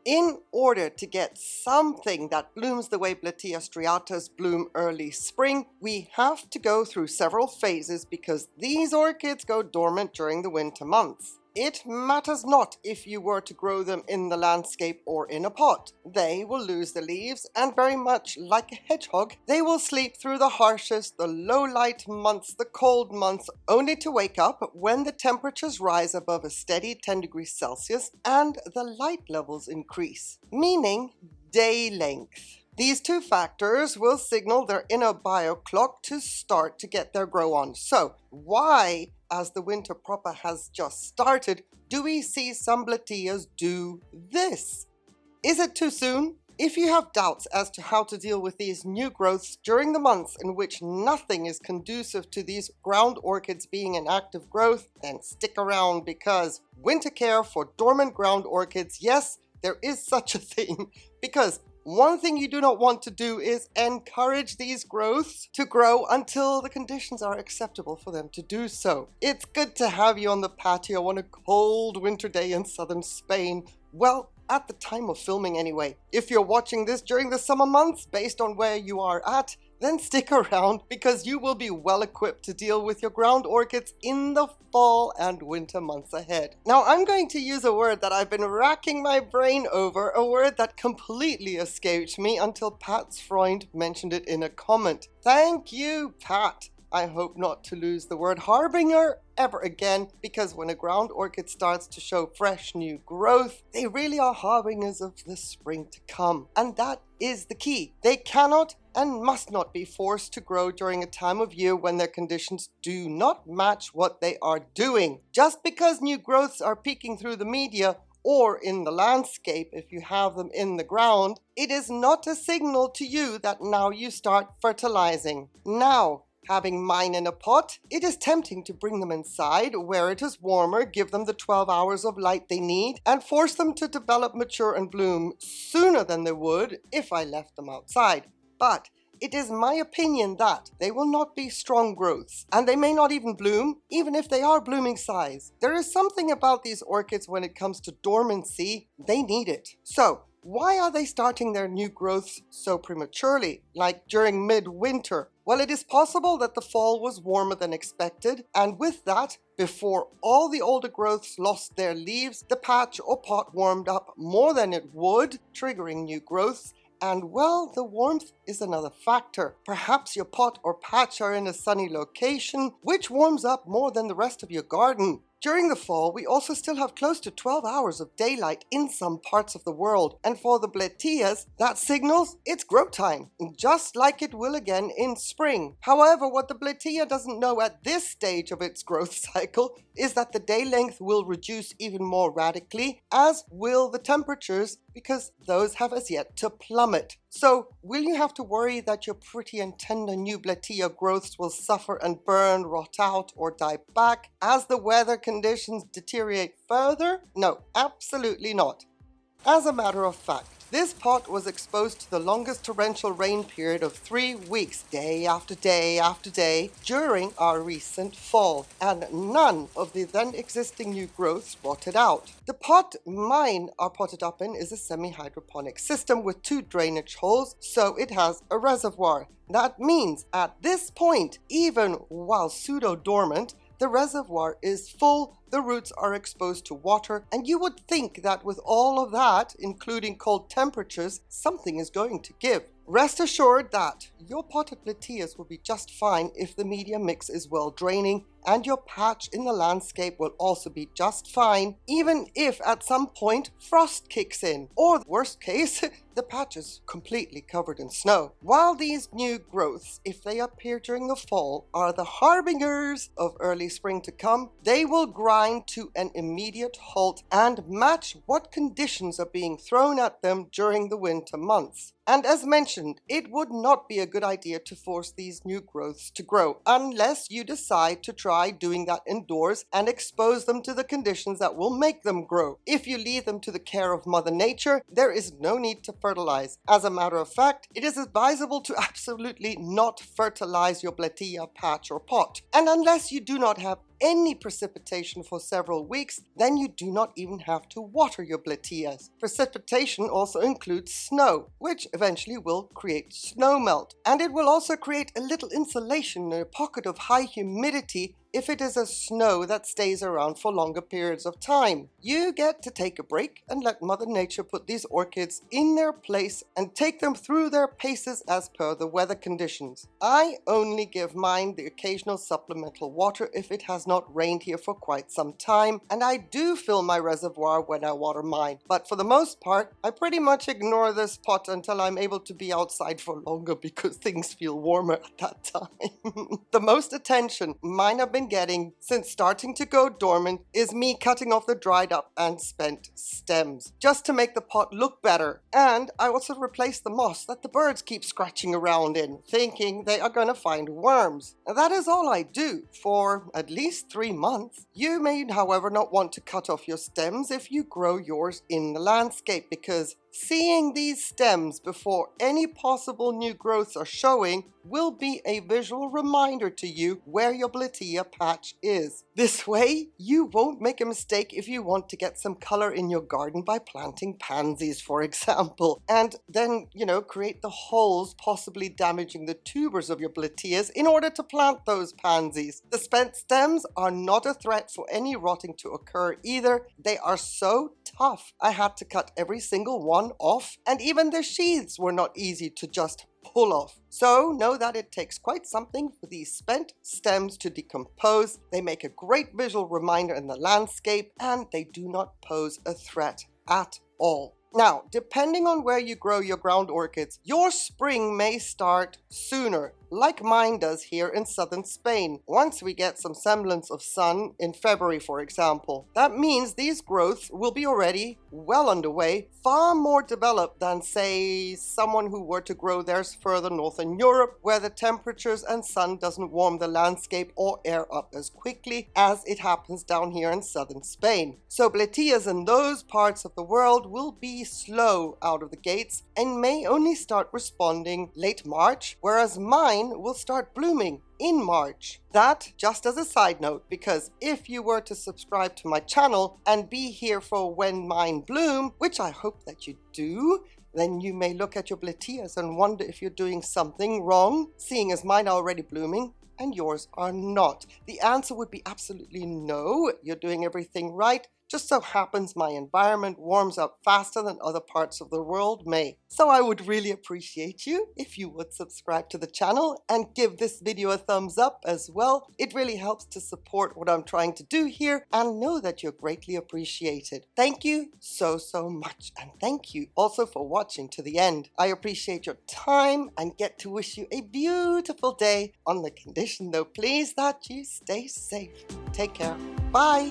In order to get something that blooms the way Blatia striatas bloom early spring, we have to go through several phases because these orchids go dormant during the winter months. It matters not if you were to grow them in the landscape or in a pot. They will lose the leaves, and very much like a hedgehog, they will sleep through the harshest, the low light months, the cold months, only to wake up when the temperatures rise above a steady 10 degrees Celsius and the light levels increase, meaning day length. These two factors will signal their inner bio clock to start to get their grow on. So why, as the winter proper has just started, do we see some Blatias do this? Is it too soon? If you have doubts as to how to deal with these new growths during the months in which nothing is conducive to these ground orchids being in active growth, then stick around because winter care for dormant ground orchids, yes, there is such a thing, because one thing you do not want to do is encourage these growths to grow until the conditions are acceptable for them to do so. It's good to have you on the patio on a cold winter day in southern Spain. Well, at the time of filming anyway. If you're watching this during the summer months, based on where you are at, then stick around because you will be well equipped to deal with your ground orchids in the fall and winter months ahead. Now I'm going to use a word that I've been racking my brain over, a word that completely escaped me until Pat's Freund mentioned it in a comment. Thank you, Pat. I hope not to lose the word harbinger ever again, because when a ground orchid starts to show fresh new growth, they really are harbingers of the spring to come. And that is the key. They cannot and must not be forced to grow during a time of year when their conditions do not match what they are doing. Just because new growths are peeking through the media or in the landscape, if you have them in the ground, it is not a signal to you that now you start fertilizing. Now, having mine in a pot, it is tempting to bring them inside where it is warmer, give them the 12 hours of light they need, and force them to develop, mature, and bloom sooner than they would if I left them outside. But it is my opinion that they will not be strong growths, and they may not even bloom, even if they are blooming size. There is something about these orchids when it comes to dormancy, they need it. So, why are they starting their new growths so prematurely, like during midwinter? Well, it is possible that the fall was warmer than expected, and with that, before all the older growths lost their leaves, the patch or pot warmed up more than it would, triggering new growths. And well, the warmth is another factor. Perhaps your pot or patch are in a sunny location, which warms up more than the rest of your garden. During the fall, we also still have close to 12 hours of daylight in some parts of the world. And for the Blatias, that signals it's grow time, just like it will again in spring. However, what the Blatia doesn't know at this stage of its growth cycle is that the day length will reduce even more radically, as will the temperatures, because those have as yet to plummet. So, will you have to worry that your pretty and tender new Blatia growths will suffer and burn, rot out, or die back as the weather conditions deteriorate further? No, absolutely not. As a matter of fact, this pot was exposed to the longest torrential rain period of 3 weeks, day after day after day, during our recent fall, and none of the then existing new growths rotted out. The pot mine are potted up in is a semi-hydroponic system with 2 drainage holes, so it has a reservoir. That means at this point, even while pseudo-dormant, the reservoir is full, the roots are exposed to water, and you would think that with all of that, including cold temperatures, something is going to give. Rest assured that your potted Blatias will be just fine if the media mix is well draining, and your patch in the landscape will also be just fine, even if at some point frost kicks in, or worst case, the patch is completely covered in snow. While these new growths, if they appear during the fall, are the harbingers of early spring to come, they will grind to an immediate halt and match what conditions are being thrown at them during the winter months. And as mentioned, it would not be a good idea to force these new growths to grow unless you decide to try doing that indoors and expose them to the conditions that will make them grow. If you leave them to the care of Mother Nature, there is no need to fertilize. As a matter of fact, it is advisable to absolutely not fertilize your Blatia patch or pot. And unless you do not have any precipitation for several weeks, then you do not even have to water your Blatias. Precipitation also includes snow, which eventually will create snow melt. And it will also create a little insulation in a pocket of high humidity if it is a snow that stays around for longer periods of time. You get to take a break and let Mother Nature put these orchids in their place and take them through their paces as per the weather conditions. I only give mine the occasional supplemental water if it has not rained here for quite some time, and I do fill my reservoir when I water mine. But for the most part, I pretty much ignore this pot until I'm able to be outside for longer because things feel warmer at that time. The most attention mine have been getting since starting to go dormant is me cutting off the dried up and spent stems just to make the pot look better. And I also replaced the moss that the birds keep scratching around in, thinking they are going to find worms. And that is all I do for at least 3 months. You may, however, not want to cut off your stems if you grow yours in the landscape, because seeing these stems before any possible new growths are showing will be a visual reminder to you where your Blatia patch is. This way, you won't make a mistake if you want to get some color in your garden by planting pansies, for example, and then, create the holes, possibly damaging the tubers of your Blatias in order to plant those pansies. The spent stems are not a threat for any rotting to occur either. They are so tough. I had to cut every single one off, and even the sheaths were not easy to just pull off. So know that it takes quite something for these spent stems to decompose. They make a great visual reminder in the landscape, and they do not pose a threat at all. Now, depending on where you grow your ground orchids, your spring may start sooner, like mine does here in southern Spain. Once we get some semblance of sun in February, for example, that means these growths will be already well underway, far more developed than, say, someone who were to grow theirs further north in Europe, where the temperatures and sun doesn't warm the landscape or air up as quickly as it happens down here in southern Spain. So Blatias in those parts of the world will be slow out of the gates and may only start responding late March, whereas mine will start blooming in March. That just as a side note, because if you were to subscribe to my channel and be here for when mine bloom, which I hope that you do, then you may look at your Blatias and wonder if you're doing something wrong, seeing as mine are already blooming and yours are not. The answer would be absolutely no. You're doing everything right. Just so happens my environment warms up faster than other parts of the world may. So I would really appreciate you if you would subscribe to the channel and give this video a thumbs up as well. It really helps to support what I'm trying to do here, and know that you're greatly appreciated. Thank you so much, and thank you also for watching to the end. I appreciate your time and get to wish you a beautiful day, on the condition though please that you stay safe. Take care. Bye.